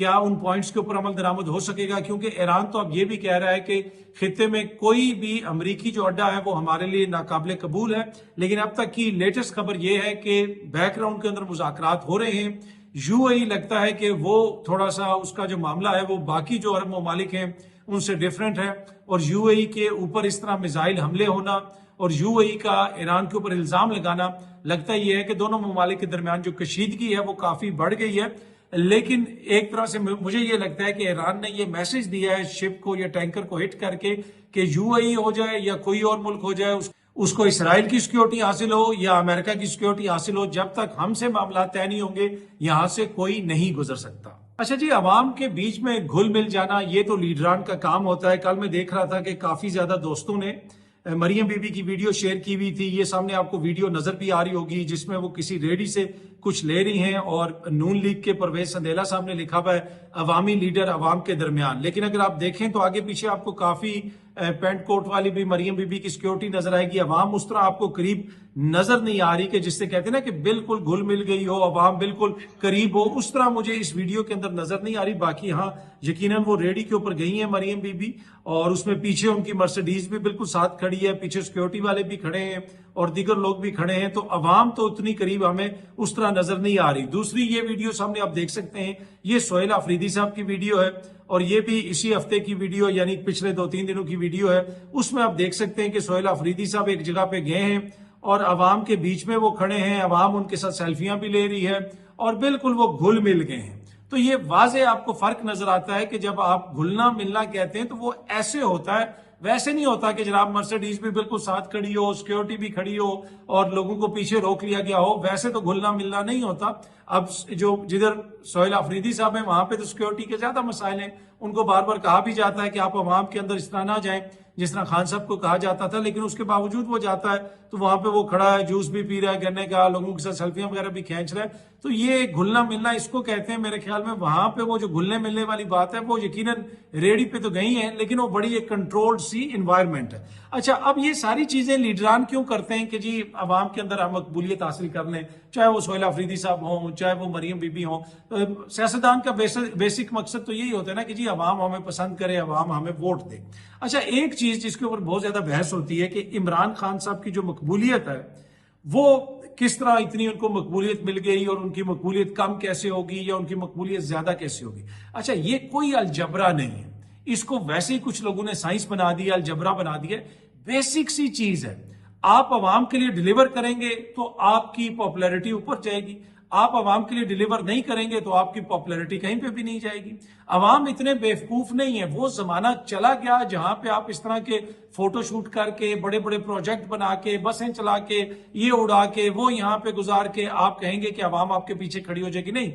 کیا ان پوائنٹس کے اوپر عمل درآمد ہو سکے گا؟ کیونکہ ایران تو اب یہ بھی کہہ رہا ہے کہ خطے میں کوئی بھی امریکی جو اڈا ہے وہ ہمارے لیے ناقابل قبول ہے، لیکن اب تک کی لیٹسٹ خبر یہ ہے کہ بیک گراؤنڈ کے اندر مذاکرات ہو رہے ہیں۔ یو اے ای لگتا ہے کہ وہ تھوڑا سا اس کا جو معاملہ ہے وہ باقی جو عرب ممالک ہیں ان سے ڈیفرنٹ ہے، اور یو اے ای کے اوپر اس طرح میزائل حملے ہونا اور یو اے ای کا ایران کے اوپر الزام لگانا، لگتا یہ ہے کہ دونوں ممالک کے درمیان جو کشیدگی ہے وہ کافی بڑھ گئی ہے۔ لیکن ایک طرح سے مجھے یہ لگتا ہے کہ ایران نے یہ میسج دیا ہے شپ کو یا ٹینکر کو ہٹ کر کے کہ یو اے ای ہو جائے یا کوئی اور ملک ہو جائے، اس کو اسرائیل کی سیکیورٹی حاصل ہو یا امریکہ کی سیکیورٹی حاصل ہو، جب تک ہم سے معاملات طے نہیں ہوں گے یہاں سے کوئی نہیں گزر سکتا۔ اچھا جی، عوام کے بیچ میں گھل مل جانا یہ تو لیڈران کا کام ہوتا ہے۔ کل میں دیکھ رہا تھا کہ کافی زیادہ دوستوں نے مریم بی بی کی ویڈیو شیئر کی ہوئی تھی، یہ سامنے آپ کو ویڈیو نظر بھی آ رہی ہوگی، جس میں وہ کسی ریڈی سے کچھ لے رہی ہیں اور نون لیگ کے پرویز سندیلا صاحب نے لکھا ہوا ہے عوامی لیڈر عوام کے درمیان۔ لیکن اگر آپ دیکھیں تو آگے پیچھے آپ کو کافی پینٹ کوٹ والی بھی مریم بی بی کی سیکیورٹی نظر آئے گی، عوام اس طرح آپ کو قریب نظر نہیں آ رہی کہ جس سے کہتے ہیں نا کہ بالکل گھل مل گئی ہو، عوام بالکل قریب ہو، اس طرح مجھے اس ویڈیو کے اندر نظر نہیں آ رہی۔ باقی ہاں یقیناً وہ ریڈی کے اوپر گئی ہیں مریم بی بی، اور اس میں پیچھے ان کی مرسیڈیز بھی بالکل ساتھ کھڑی ہے، پیچھے سیکیورٹی والے بھی کھڑے ہیں اور دیگر لوگ بھی کھڑے ہیں، تو عوام تو اتنی قریب ہمیں اس طرح نظر نہیں آ رہی۔ دوسری یہ ویڈیو سامنے آپ دیکھ سکتے ہیں، یہ سہیل آفریدی صاحب کی ویڈیو ہے، اور یہ بھی اسی ہفتے کی ویڈیو یعنی پچھلے 2-3 دنوں کی ویڈیو ہے۔ اس میں آپ دیکھ سکتے ہیں کہ سہیل آفریدی صاحب ایک جگہ پہ گئے ہیں اور عوام کے بیچ میں وہ کھڑے ہیں، عوام ان کے ساتھ سیلفیاں بھی لے رہی ہے اور بالکل وہ گھل مل گئے ہیں۔ تو یہ واضح آپ کو فرق نظر آتا ہے کہ جب آپ گھلنا ملنا کہتے ہیں تو وہ ایسے ہوتا ہے، ویسے نہیں ہوتا کہ جناب مرسیڈیز بھی بالکل ساتھ کھڑی ہو، سیکیورٹی بھی کھڑی ہو اور لوگوں کو پیچھے روک لیا گیا ہو، ویسے تو گھلنا ملنا نہیں ہوتا۔ اب جو جدھر سہیل آفریدی صاحب ہیں وہاں پہ تو سیکیورٹی کے زیادہ مسائل ہیں، ان کو بار بار کہا بھی جاتا ہے کہ آپ عوام کے اندر اس طرح نہ جائیں، جس طرح خان صاحب کو کہا جاتا تھا، لیکن اس کے باوجود وہ جاتا ہے تو وہاں پہ وہ کھڑا ہے، جوس بھی پی رہا ہے گنے کا، لوگوں کے ساتھ سیلفیاں وغیرہ بھی کھینچ رہا ہے۔ تو یہ گھلنا ملنا اس کو کہتے ہیں میرے خیال میں۔ وہاں پہ وہ جو گھلنے ملنے والی بات ہے وہ یقیناً ریڈی پہ تو گئی ہیں، لیکن وہ بڑی ایک کنٹرولڈ سی انوائرمنٹ ہے۔ اچھا، اب یہ ساری چیزیں لیڈران کیوں کرتے ہیں کہ جی عوام کے اندر ہم مقبولیت حاصل کر لیں، چاہے وہ سہیل آفریدی صاحب ہوں، چاہے وہ مریم بی بی ہوں۔ سیاستدان کا بیسک مقصد تو یہی ہوتا ہے نا کہ جی عوام ہمیں پسند کرے، عوام ہمیں ووٹ دے۔ اچھا، ایک چیز جس کے اوپر بہت زیادہ بحث ہوتی ہے کہ عمران خان صاحب کی جو مقبولیت ہے وہ کس طرح اتنی ان کو مقبولیت مل گئی، اور ان کی مقبولیت کم کیسے ہوگی یا ان کی مقبولیت زیادہ کیسے ہوگی۔ اچھا، یہ کوئی الجبرا نہیں ہے، اس کو ویسے ہی کچھ لوگوں نے سائنس بنا دیا، الجبرا بنا دیا، بیسک سی چیز ہے۔ آپ عوام کے لیے ڈیلیور کریں گے تو آپ کی پاپولیرٹی اوپر جائے گی، آپ عوام کے لیے ڈیلیور نہیں کریں گے تو آپ کی پاپولیرٹی کہیں پہ بھی نہیں جائے گی۔ عوام اتنے بیوقوف نہیں ہے، وہ زمانہ چلا گیا جہاں پہ آپ اس طرح کے فوٹو شوٹ کر کے، بڑے بڑے پروجیکٹ بنا کے، بسیں چلا کے، یہ اڑا کے، وہ یہاں پہ گزار کے آپ کہیں گے کہ عوام آپ کے پیچھے کھڑی ہو جائے گی۔ نہیں،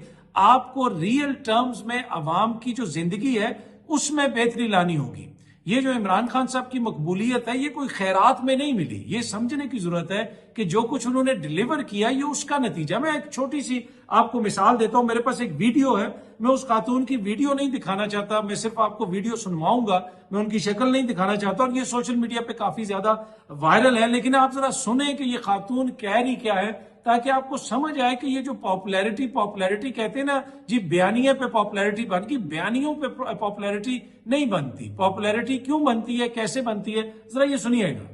آپ کو ریئل ٹرمز میں عوام کی جو زندگی ہے اس میں بہتری لانی ہوگی۔ یہ جو عمران خان صاحب کی مقبولیت ہے یہ کوئی خیرات میں نہیں ملی، یہ سمجھنے کی ضرورت ہے کہ جو کچھ انہوں نے ڈیلیور کیا یہ اس کا نتیجہ۔ میں ایک چھوٹی سی آپ کو مثال دیتا ہوں، میرے پاس ایک ویڈیو ہے، میں اس خاتون کی ویڈیو نہیں دکھانا چاہتا، میں صرف آپ کو ویڈیو سنواؤں گا، میں ان کی شکل نہیں دکھانا چاہتا، اور یہ سوشل میڈیا پہ کافی زیادہ وائرل ہے، لیکن آپ ذرا سنیں کہ یہ خاتون کہہ رہی کیا ہے تاکہ آپ کو سمجھ آئے کہ یہ جو پاپولیرٹی کہتے ہیں نا جی، بیانیے پہ پاپولیرٹی بن گئی، بیانیوں پہ پاپولیرٹی نہیں بنتی۔ پاپولیرٹی کیوں بنتی ہے، کیسے بنتی ہے، ذرا یہ سنیے گا۔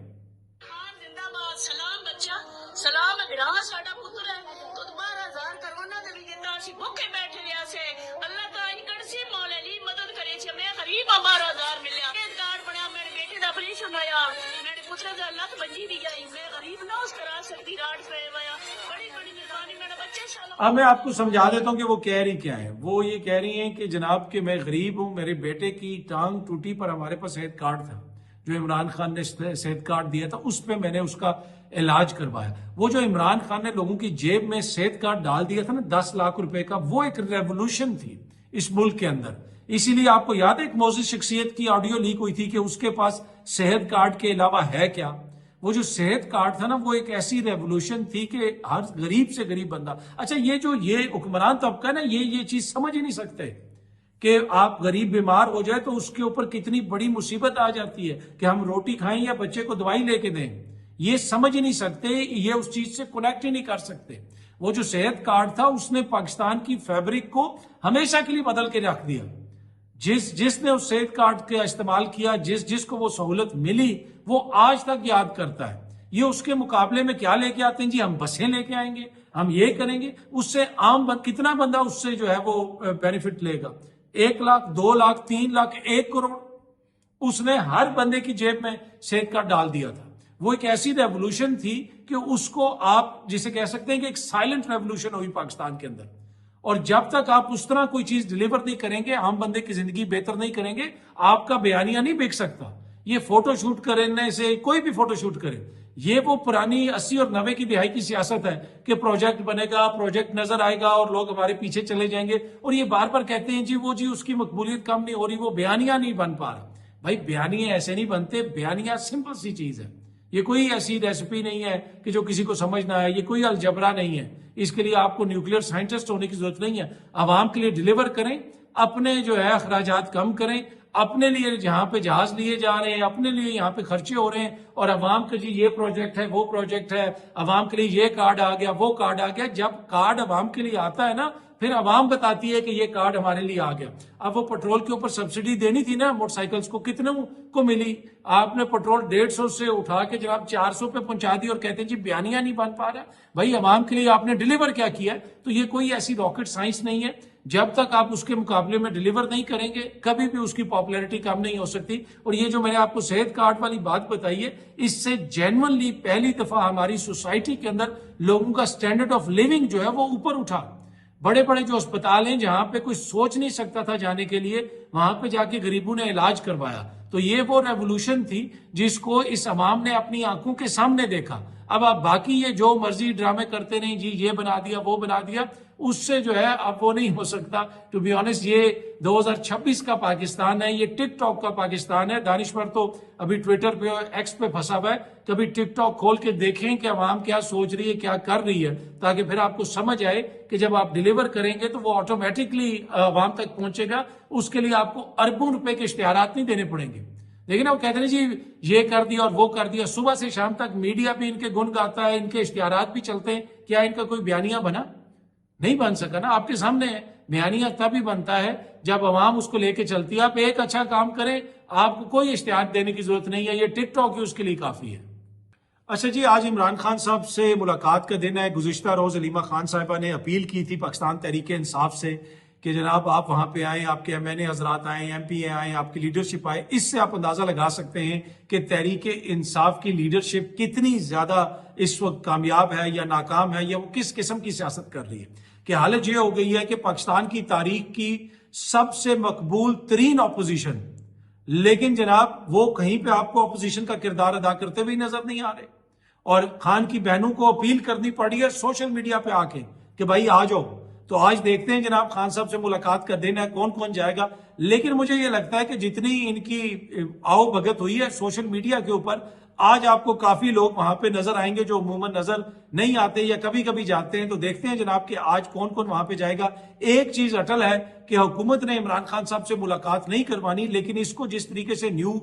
سلام بچہ، سلام گراں ساڈا پتر ہے تو 12,000 کرونا دے وچ دتا اسی بھوکے بیٹھے رہیا سے، اللہ تعالی کڑسی مولا علی مدد کرے چھ، میں غریب 12,000 ملیا، ایک کارڈ بنیا، میرے بیٹے دا آپریشن ہویا، میرے پتر دا لت بنجی دی گئی، میں غریب نہ اس کرا سکتی، راڈ پے ہویا، بڑی بڑی مہربانی، میرا بچہ شالو۔ اب میں آپ کو سمجھا دیتا ہوں کہ وہ کہہ رہی کیا ہے۔ وہ یہ کہہ رہی ہیں کہ جناب کہ میں غریب ہوں، میرے بیٹے کی ٹانگ ٹوٹی پر ہمارے پاس صحت کارڈ تھا، جو عمران خان نے صحت کارڈ دیا تھا اس پہ میں نے اس کا علاج کروایا۔ وہ جو عمران خان نے لوگوں کی جیب میں صحت کارڈ ڈال دیا تھا نا 10 لاکھ روپے کا، وہ ایک ریولوشن تھی اس ملک کے اندر۔ اسی لیے آپ کو یاد ہے ایک معزز شخصیت کی آڈیو لیک ہوئی تھی کہ اس کے پاس صحت کارڈ کے علاوہ ہے کیا۔ وہ جو صحت کارڈ تھا نا وہ ایک ایسی ریولوشن تھی کہ ہر غریب سے غریب بندہ۔ اچھا، یہ حکمران طبقہ ہے نا یہ چیز سمجھ ہی نہیں سکتے کہ آپ غریب بیمار ہو جائے تو اس کے اوپر کتنی بڑی مصیبت آ جاتی ہے کہ ہم روٹی کھائیں یا بچے کو دوائی لے کے دیں۔ یہ سمجھ ہی نہیں سکتے، یہ اس چیز سے کنیکٹ ہی نہیں کر سکتے۔ وہ جو صحت کارڈ تھا اس نے پاکستان کی فیبرک کو ہمیشہ کے لیے بدل کے رکھ دیا. جس نے اس صحت کارڈ کا استعمال کیا، جس کو وہ سہولت ملی، وہ آج تک یاد کرتا ہے. یہ اس کے مقابلے میں کیا لے کے آتے ہیں جی، ہم بسیں لے کے آئیں گے، ہم یہ کریں گے. اس سے کتنا بندہ اس سے جو ہے وہ بینیفٹ لے گا؟ 1 لاکھ، 2 لاکھ، 3 لاکھ، 1 کروڑ. اس نے ہر بندے کی جیب میں صحت کارڈ ڈال دیا تھا. وہ ایک ایسی ریولوشن تھی کہ اس کو آپ جسے کہہ سکتے ہیں کہ ایک سائلنٹ ریولوشن ہوئی پاکستان کے اندر. اور جب تک آپ اس طرح کوئی چیز ڈیلیور نہیں کریں گے، عام بندے کی زندگی بہتر نہیں کریں گے، آپ کا بیانیہ نہیں بک سکتا. یہ فوٹو شوٹ کرنے سے، کوئی بھی فوٹو شوٹ کرے، یہ وہ پرانی 80 اور 90 کی دہائی کی سیاست ہے کہ پروجیکٹ بنے گا، پروجیکٹ نظر آئے گا اور لوگ ہمارے پیچھے چلے جائیں گے. اور یہ بار بار کہتے ہیں جی اس کی مقبولیت کم نہیں ہو رہی، وہ بیانیہ نہیں بن پا رہا. بھائی بیانیہ ایسے نہیں بنتے. بیانیہ سمپل سی چیز ہے. یہ کوئی ایسی ریسیپی نہیں ہے کہ جو کسی کو سمجھ نہ آئے. یہ کوئی الجبرا نہیں ہے. اس کے لیے آپ کو نیوکلیئر سائنٹسٹ ہونے کی ضرورت نہیں ہے. عوام کے لیے ڈیلیور کریں، اپنے جو ہے اخراجات کم کریں، اپنے لیے جہاں پہ جہاز لیے جا رہے ہیں، اپنے لیے یہاں پہ خرچے ہو رہے ہیں، اور عوام کا جی یہ پروجیکٹ ہے، وہ پروجیکٹ ہے، عوام کے لیے یہ کارڈ آ گیا، وہ کارڈ آ گیا. جب کارڈ عوام کے لیے آتا ہے نا، پھر عوام بتاتی ہے کہ یہ کارڈ ہمارے لیے آ گیا. اب وہ پیٹرول کے اوپر سبسڈی دینی تھی نا موٹر سائیکلز کو، کتنے کو ملی؟ آپ نے پیٹرول 150 سے اٹھا کے جناب 400 پہ پہنچا دی اور کہتے ہیں جی بیانیہ نہیں بن پا رہا. بھائی عوام کے لیے آپ نے ڈیلیور کیا کیا ہے؟ تو یہ کوئی ایسی راکٹ سائنس نہیں ہے. جب تک آپ اس کے مقابلے میں ڈیلیور نہیں کریں گے، کبھی بھی اس کی پاپولیرٹی کم نہیں ہو سکتی. اور یہ جو میں نے آپ کو صحت کارڈ والی بات بتائی ہے، اس سے جینوئنلی پہلی دفعہ ہماری سوسائٹی کے اندر لوگوں کا سٹینڈرڈ آف لیونگ جو ہے وہ اوپر اٹھا. بڑے بڑے جو اسپتال ہیں جہاں پہ کوئی سوچ نہیں سکتا تھا جانے کے لیے، وہاں پہ جا کے غریبوں نے علاج کروایا. تو یہ وہ ریولوشن تھی جس کو اس عوام نے اپنی آنکھوں کے سامنے دیکھا. اب آپ باقی یہ جو مرضی ڈرامے کرتے نہیں جی یہ بنا دیا وہ بنا دیا، اس سے جو ہے اب وہ نہیں ہو سکتا. ٹو بی آنیسٹ یہ 2026 کا پاکستان ہے، یہ ٹک ٹاک کا پاکستان ہے. دانشور تو ابھی ٹویٹر پہ ایکس پہ پھنسا ہوا ہے. کبھی ٹک ٹاک کھول کے دیکھیں کہ عوام کیا سوچ رہی ہے، کیا کر رہی ہے، تاکہ پھر آپ کو سمجھ آئے کہ جب آپ ڈیلیور کریں گے تو وہ آٹومیٹکلی عوام تک پہنچے گا. اس کے لیے آپ کو اربوں روپے کے اشتہارات نہیں دینے پڑیں گے. لیکن وہ کہتے ہیں جی یہ کر دیا اور وہ کر دیا. صبح سے شام تک میڈیا بھی ان کے گن گاتا ہے، ان کے اشتہارات بھی چلتے ہیں. کیا ان کا کوئی بیانیہ بنا؟ نہیں بن سکا نا. آپ کے سامنے ہے بیانیہ تب ہی بنتا ہے جب عوام اس کو لے کے چلتی ہے. آپ ایک اچھا کام کریں، آپ کو کوئی اشتہار دینے کی ضرورت نہیں ہے. یہ ٹک ٹاک ہی اس کے لیے کافی ہے. اچھا جی، آج عمران خان صاحب سے ملاقات کا دن ہے. گزشتہ روز علیمہ خان صاحبہ نے اپیل کی تھی پاکستان تحریک انصاف سے کہ جناب آپ وہاں پہ آئیں، آپ کے MNA حضرات آئیں، MP آئیں، آپ کی لیڈرشپ آئے. اس سے آپ اندازہ لگا سکتے ہیں کہ تحریک انصاف کی لیڈرشپ کتنی زیادہ اس وقت کامیاب ہے یا ناکام ہے، یا وہ کس قسم کی سیاست کر رہی ہے. کہ حالت یہ ہو گئی ہے کہ پاکستان کی تاریخ کی سب سے مقبول ترین اپوزیشن، لیکن جناب وہ کہیں پہ آپ کو اپوزیشن کا کردار ادا کرتے ہوئے نظر نہیں آ رہے. اور خان کی بہنوں کو اپیل کرنی پڑی ہے سوشل میڈیا پہ آ کے کہ بھائی آ جاؤ. تو آج دیکھتے ہیں جناب خان صاحب سے ملاقات کا دن ہے، کون کون جائے گا. لیکن مجھے یہ لگتا ہے کہ جتنی ان کی آؤ بھگت ہوئی ہے سوشل میڈیا کے اوپر، آج آپ کو کافی لوگ وہاں پہ نظر آئیں گے جو عموماً نظر نہیں آتے یا کبھی کبھی جاتے ہیں. تو دیکھتے ہیں جناب کہ آج کون کون وہاں پہ جائے گا. ایک چیز اٹل ہے کہ حکومت نے عمران خان صاحب سے ملاقات نہیں کروانی، لیکن اس کو جس طریقے سے نیو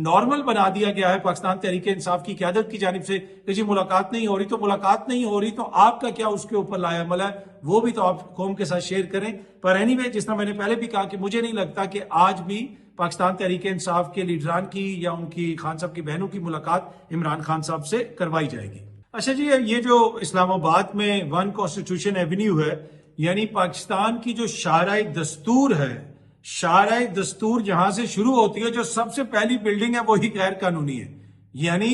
نارمل بنا دیا گیا ہے پاکستان تحریک انصاف کی قیادت کی جانب سے کہ جی ملاقات نہیں ہو رہی تو ملاقات نہیں ہو رہی، تو آپ کا کیا اس کے اوپر لایا عمل ہے وہ بھی تو آپ قوم کے ساتھ شیئر کریں. پر اینی وے، جس طرح میں نے پہلے بھی کہا کہ مجھے نہیں لگتا کہ آج بھی پاکستان تحریک انصاف کے لیڈران کی یا ان کی خان صاحب کی بہنوں کی ملاقات عمران خان صاحب سے کروائی جائے گی. اچھا جی، یہ جو اسلام آباد میں 1 کانسٹیٹیوشن ایونیو ہے، یعنی پاکستان کی جو شاہراہ دستور ہے، شاہراہ دستور جہاں سے شروع ہوتی ہے، جو سب سے پہلی بلڈنگ ہے وہی غیر قانونی ہے. یعنی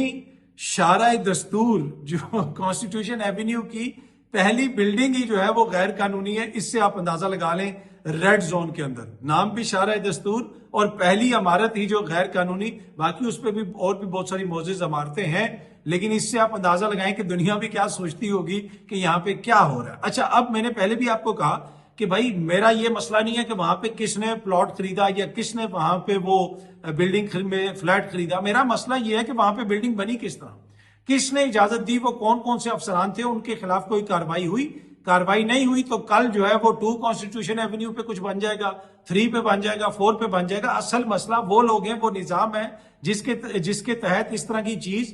شاہراہ دستور جو کانسٹیٹیوشن ایونیو کی پہلی بلڈنگ ہی جو ہے وہ غیر قانونی ہے. اس سے آپ اندازہ لگا لیں ریڈ زون کے اندر نام بھی شاہراہ دستور اور پہلی عمارت ہی جو غیر قانونی. باقی اس پہ بھی اور بھی بہت ساری معزز عمارتیں ہیں، لیکن اس سے آپ اندازہ لگائیں کہ دنیا بھی کیا سوچتی ہوگی کہ یہاں پہ کیا ہو رہا ہے. اچھا، اب میں نے پہلے بھی آپ کو کہا کہ بھائی میرا یہ مسئلہ نہیں ہے کہ وہاں پہ کس نے پلاٹ خریدا یا کس نے وہاں پہ وہ بلڈنگ میں فلیٹ خریدا. میرا مسئلہ یہ ہے کہ وہاں پہ بلڈنگ بنی کس طرح، کس نے اجازت دی، وہ کون کون سے افسران تھے، ان کے خلاف کوئی کارروائی ہوئی. کارروائی نہیں ہوئی تو کل جو ہے وہ 2 کانسٹیٹیوشن ایونیو پہ کچھ بن جائے گا، 3 پہ بن جائے گا، 4 پہ بن جائے گا. اصل مسئلہ وہ لوگ ہیں، وہ نظام ہے جس کے تحت اس طرح کی چیز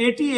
80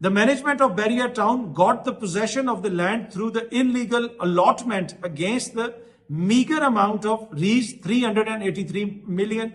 The management of Barrier Town got the possession of the land through the illegal allotment against the meager amount of Rs 383 million,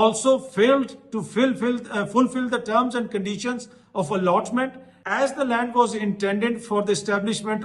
also failed to fulfill the terms and conditions of allotment as the land was intended for the establishment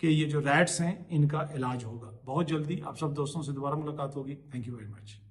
کہ یہ جو rates ہیں ان کا علاج ہوگا. بہت جلدی آپ سب دوستوں سے دوبارہ ملاقات ہوگی. Thank you very much.